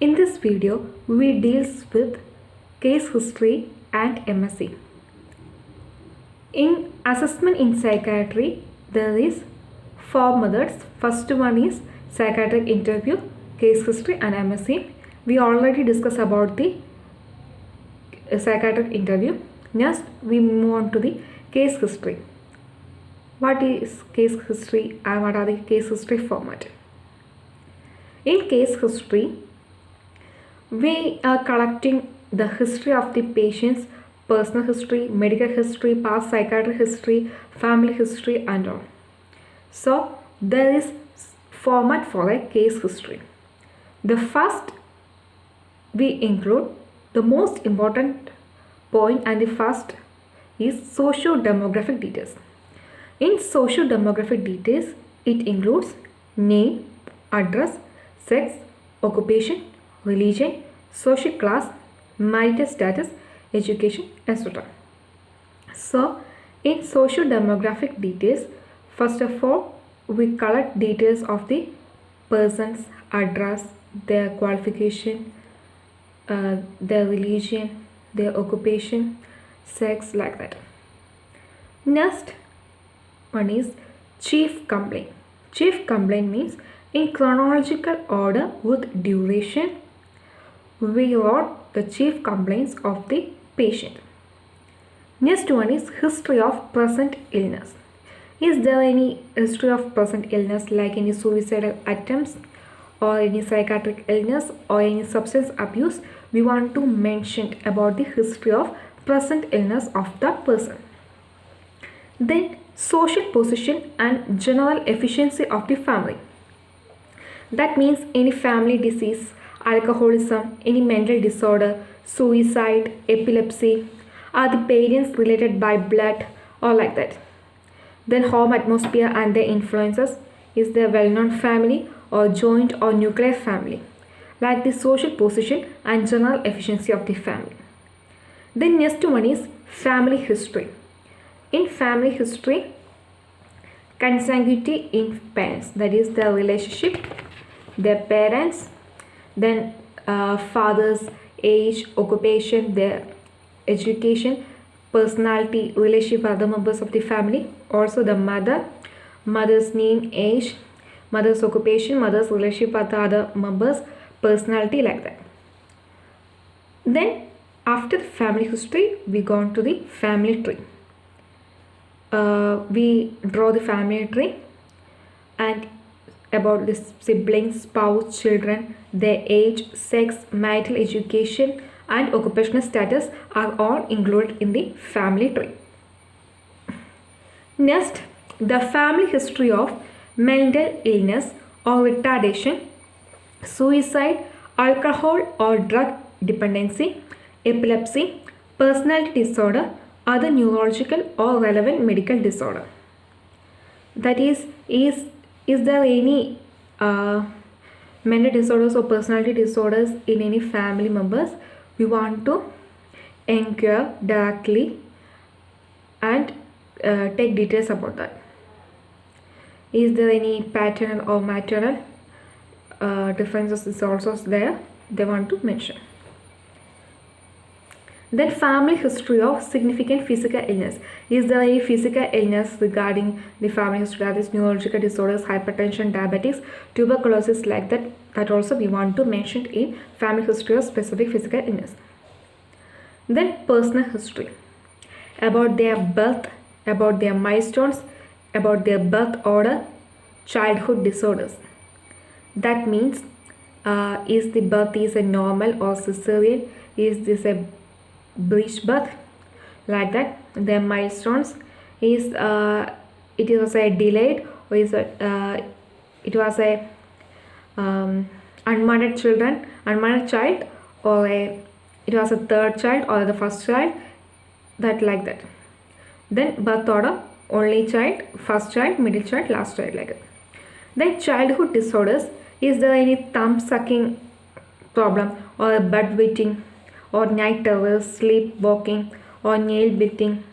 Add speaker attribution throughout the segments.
Speaker 1: In this video, we deals with case history and MSc. In assessment in psychiatry, there is four methods. First one is psychiatric interview, case history and MSc. We already discussed about the psychiatric interview. Next, we move on to the case history. What is case history and what are the case history format? In case history, we are collecting the history of the patient's personal history, medical history, past psychiatric history, family history and all. So there is format for a case history. The first we include the most important point, and the first is socio-demographic details. In socio-demographic details, it includes name, address, sex, occupation, religion, social class, marital status, education, etc. So, in socio-demographic details, first of all, we collect details of the person's address, their qualification, their religion, their occupation, sex, like that. Next one is chief complaint. Chief complaint means in chronological order with duration, we wrote the chief complaints of the patient. Next one is history of present illness. Is there any history of present illness, like any suicidal attempts or any psychiatric illness or any substance abuse? We want to mention about the history of present illness of the person. Then social position and general efficiency of the family. That means any family disease, alcoholism, any mental disorder, suicide, epilepsy, are the parents related by blood or like that. Then home atmosphere and their influences. Is there well-known family or joint or nuclear family? Like the social position and general efficiency of the family. Then next one is family history. In family history, consanguinity in parents, that is the relationship, their parents, then father's age, occupation, their education, personality, relationship with other members of the family, also the mother's name, age, mother's occupation, mother's relationship with the other members, personality, like that. Then after the family history, we go on to the family tree. We draw the family tree and about the siblings, spouse, children, their age, sex, marital education and occupational status are all included in the family tree. Next, the family history of mental illness or retardation, suicide, alcohol or drug dependency, epilepsy, personality disorder, other neurological or relevant medical disorder. That is there any mental disorders or personality disorders in any family members? We want to inquire directly and take details about that. Is there any paternal or maternal differences is also there, they want to mention. Then family history of significant physical illness. Is there any physical illness regarding the family history, that is neurological disorders, hypertension, diabetes, tuberculosis, like that? That also we want to mention in family history of specific physical illness. Then personal history. About their birth, about their milestones, about their birth order, childhood disorders. That means is the birth is a normal or cesarean? Is this a breech birth, like that? Their milestones is it was a delayed, or is it was a unmarried child, or it was a third child or the first child, that like that. Then birth order, only child, first child, middle child, last child, like that. Then childhood disorders. Is there any thumb sucking problem or bedwetting or night terrors, sleepwalking or nail biting,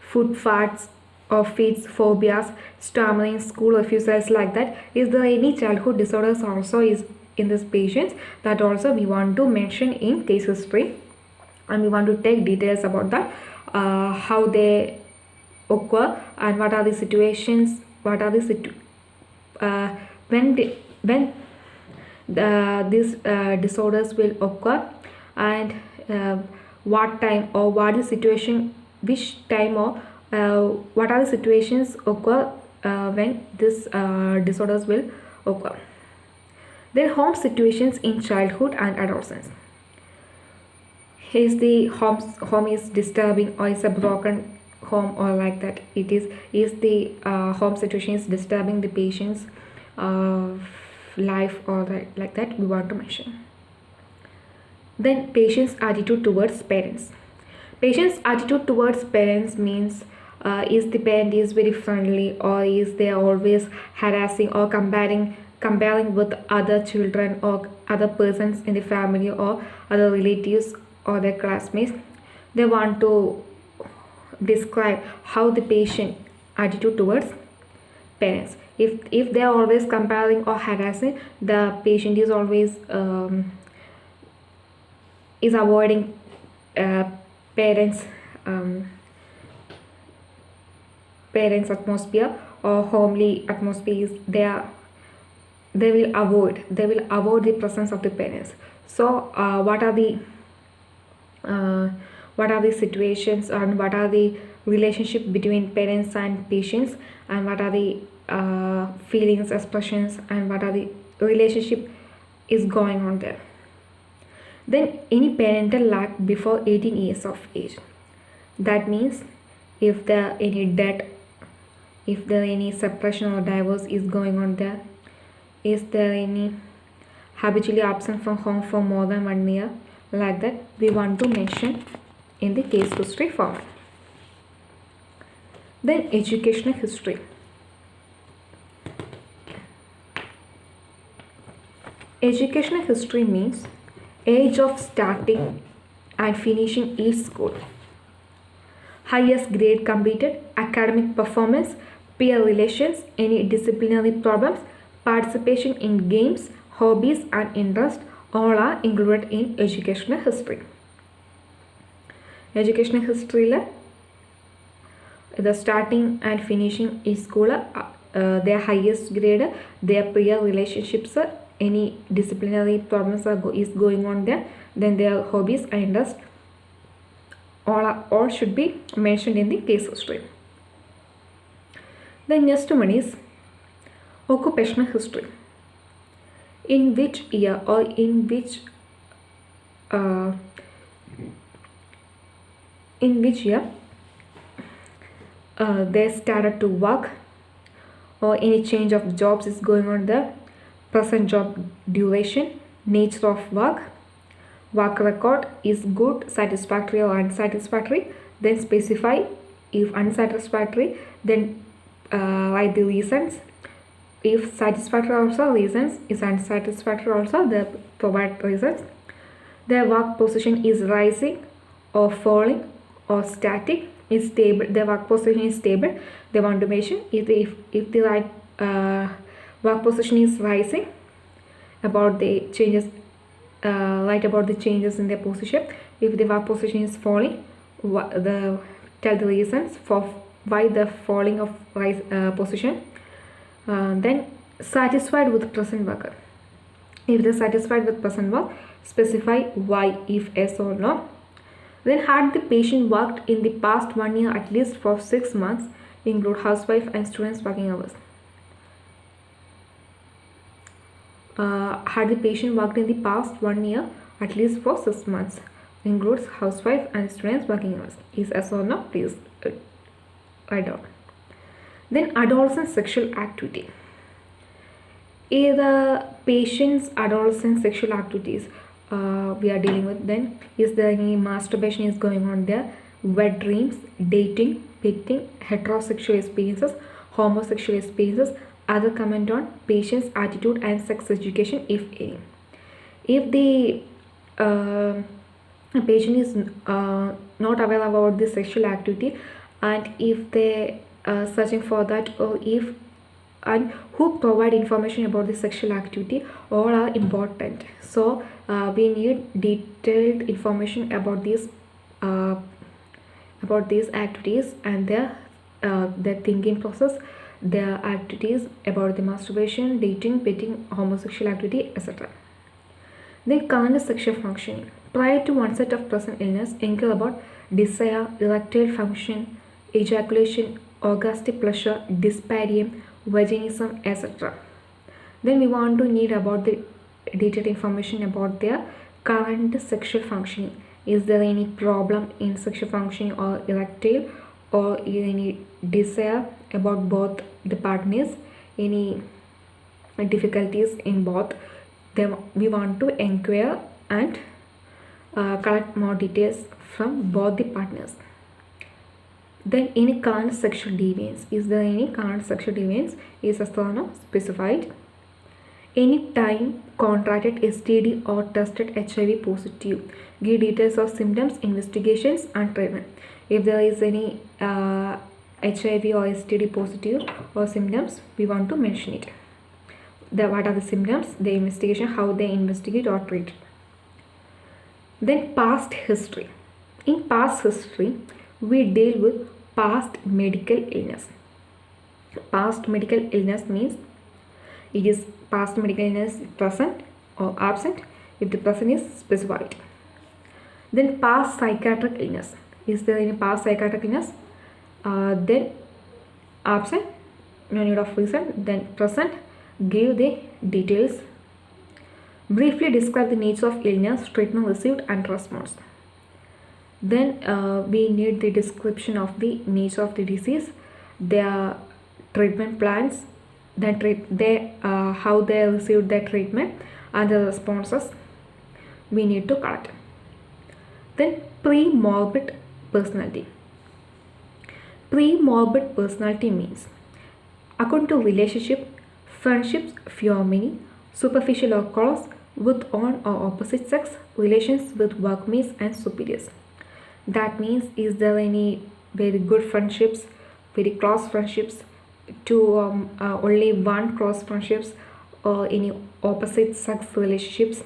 Speaker 1: food farts or feeds, phobias, stammering, school refusals, like that? Is there any childhood disorders also is in these patients, that also we want to mention in case history, and we want to take details about that, how they occur and what are the situations, what are the when these disorders will occur, and what time or what is situation, which time, or what are the situations occur when this disorders will occur. Then home situations in childhood and adolescence. Is the home is disturbing, or is a broken home, or like that? It is the home situation is disturbing the patient's life, or like that we want to mention. Then patient's attitude towards parents. Patient's attitude towards parents means, is the parent is very friendly, or is they always harassing or comparing with other children or other persons in the family or other relatives or their classmates. They want to describe how the patient attitude towards parents. If they are always comparing or harassing, the patient is always is avoiding parents atmosphere or homely atmosphere. They will avoid the presence of the parents. So what are the situations, and what are the relationship between parents and patients, and what are the feelings, expressions, and what are the relationship is going on there. Then any parental lack before 18 years of age. That means if there any death, if there any separation or divorce is going on there, is there any habitually absent from home for more than 1 year, like that we want to mention in the case history format. Then educational history. Educational history means age of starting and finishing each school, highest grade completed, academic performance, peer relations, any disciplinary problems, participation in games, hobbies and interest, all are included in educational history. Educational history the starting and finishing each school, their highest grade, their peer relationships, any disciplinary problems is going on there, then their hobbies and interest, all should be mentioned in the case history. The next one is occupational history. In which year or in which year they started to work, or any change of jobs is going on there, present job duration, nature of work record is good, satisfactory or unsatisfactory, then specify. If unsatisfactory, then write the reasons. If satisfactory also, reasons. If unsatisfactory also, they provide reasons. Their work position is rising or falling or static, is stable. Their work position is stable. They want to mention if the right work position is rising, about the changes, write about the changes in their position. If the work position is falling, tell the reasons for why the falling of position. Then satisfied with present work. If they are satisfied with present work, specify why, if yes or no. Then had the patient worked in the past 1 year at least for 6 months, include housewife and students working hours. Had the patient worked in the past 1 year at least for 6 months, includes housewife and students working hours. Is yes or no? Please write down. Then adolescent sexual activity. Either patient's adolescent sexual activities we are dealing with. Then is there any masturbation is going on there, wet dreams, dating, petting, heterosexual experiences, homosexual experiences, other comment on patient's attitude and sex education, if any. If the patient is not aware about the sexual activity, and if they are searching for that, or if and who provide information about the sexual activity, all are important. So we need detailed information about these activities and their thinking process, their activities about the masturbation, dating, petting, homosexual activity, etc. Then current sexual functioning. Prior to onset of present illness, inquire about desire, erectile function, ejaculation, orgastic pleasure, dysparium, vaginism, etc. Then we want to need about the detailed information about their current sexual functioning. Is there any problem in sexual functioning or erectile, or any desire about both the partners, any difficulties in both? Then we want to inquire and collect more details from both the partners. Then any current sexual deviance. Is there any current sexual deviance? Is as specified. Any time contracted STD or tested HIV positive. Give details of symptoms, investigations and treatment. If there is any HIV or STD positive or symptoms, we want to mention it. What are the symptoms, the investigation, how they investigate or treat. Then past history. In past history, we deal with past medical illness. Past medical illness means it is past medical illness present or absent if the present is specified. Then past psychiatric illness. Is there any past psychiatric illness? Then absent, no need of reason. Then present, give the details. Briefly describe the nature of illness, treatment received and response. Then we need the description of the nature of the disease, their treatment plans, then how they received their treatment and the responses we need to collect. Then pre-morbid personality. Pre-morbid personality means according to relationship, friendships, few or many, superficial or close, with on or opposite sex, relations with workmates and superiors. That means, is there any very good friendships, very close friendships, to only one close friendships, or any opposite sex relationships,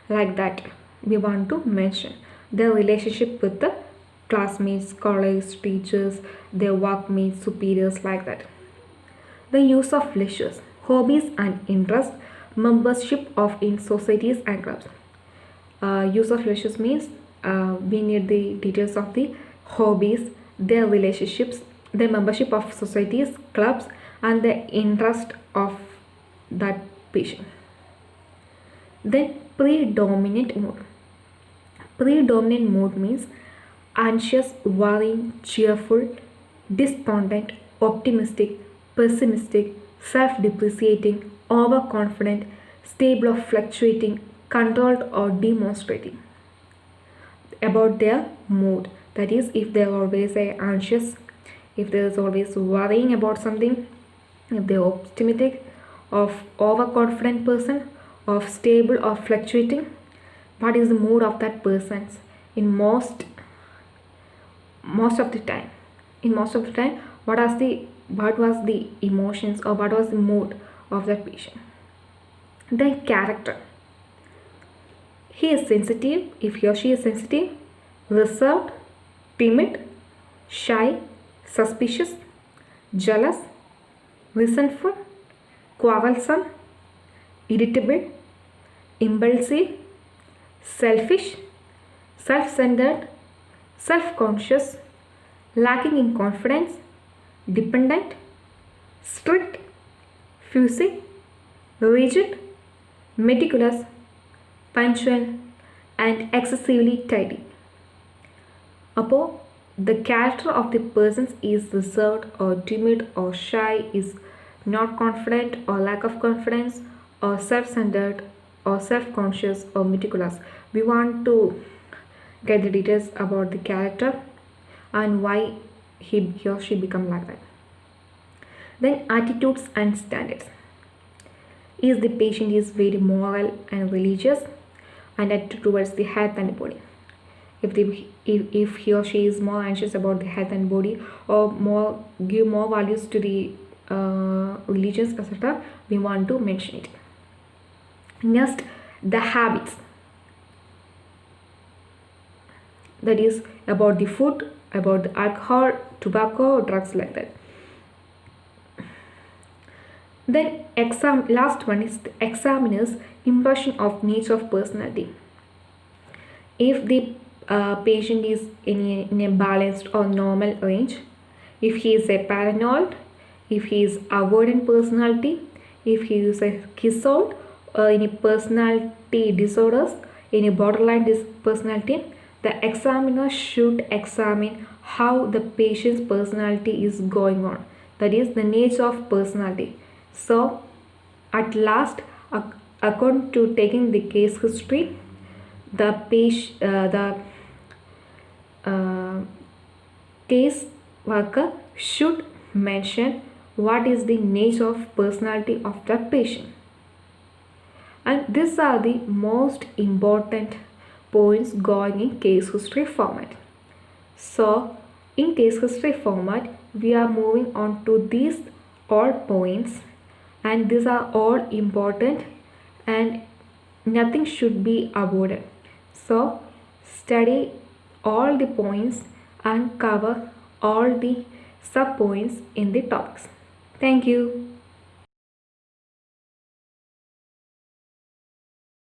Speaker 1: like that we want to mention. Their relationship with the classmates, colleagues, teachers, their workmates, superiors, like that. The use of leisures, hobbies and interests, membership of in societies and clubs. Use of leisures means we need the details of the hobbies, their relationships, their membership of societies, clubs and the interest of that patient. Then predominant mood. Predominant mood means anxious, worrying, cheerful, despondent, optimistic, pessimistic, self-depreciating, overconfident, stable or fluctuating, controlled or demonstrating. About their mood, that is, if they are always anxious, if there is always worrying about something, if they are optimistic, of overconfident person, of stable or fluctuating, what is the mood of that person in most of the time? In most of the time, what was the emotions or what was the mood of that patient? Then character. He is sensitive, if he or she is sensitive, reserved, timid, shy, suspicious, jealous, resentful, quarrelsome, irritable, impulsive, selfish, self-centered, self-conscious, lacking in confidence, dependent, strict, fussy, rigid, meticulous, punctual and excessively tidy. Upon the character of the person is reserved or timid or shy, is not confident or lack of confidence, or self-centered or self-conscious or meticulous. We want to get the details about the character and why he or she become like that. Then attitudes and standards. Is the patient is very moral and religious and attitude towards the health and body. If he or she is more anxious about the health and body, or give more values to the religions, etc., we want to mention it. Next, the habits. That is about the food, about the alcohol, tobacco, drugs, like that. Then last one is the examiner's impression of nature of personality. If the patient is in a balanced or normal range, if he is a paranoid, if he is avoidant personality, if he is a schizoid, or any personality disorders, any borderline personality, the examiner should examine how the patient's personality is going on. That is the nature of personality. So at last, according to taking the case history, the case worker should mention what is the nature of personality of the patient. And these are the most important points going in case history format. So in case history format, we are moving on to these all points, and these are all important and nothing should be avoided. So study all the points and cover all the sub points in the topics. Thank you.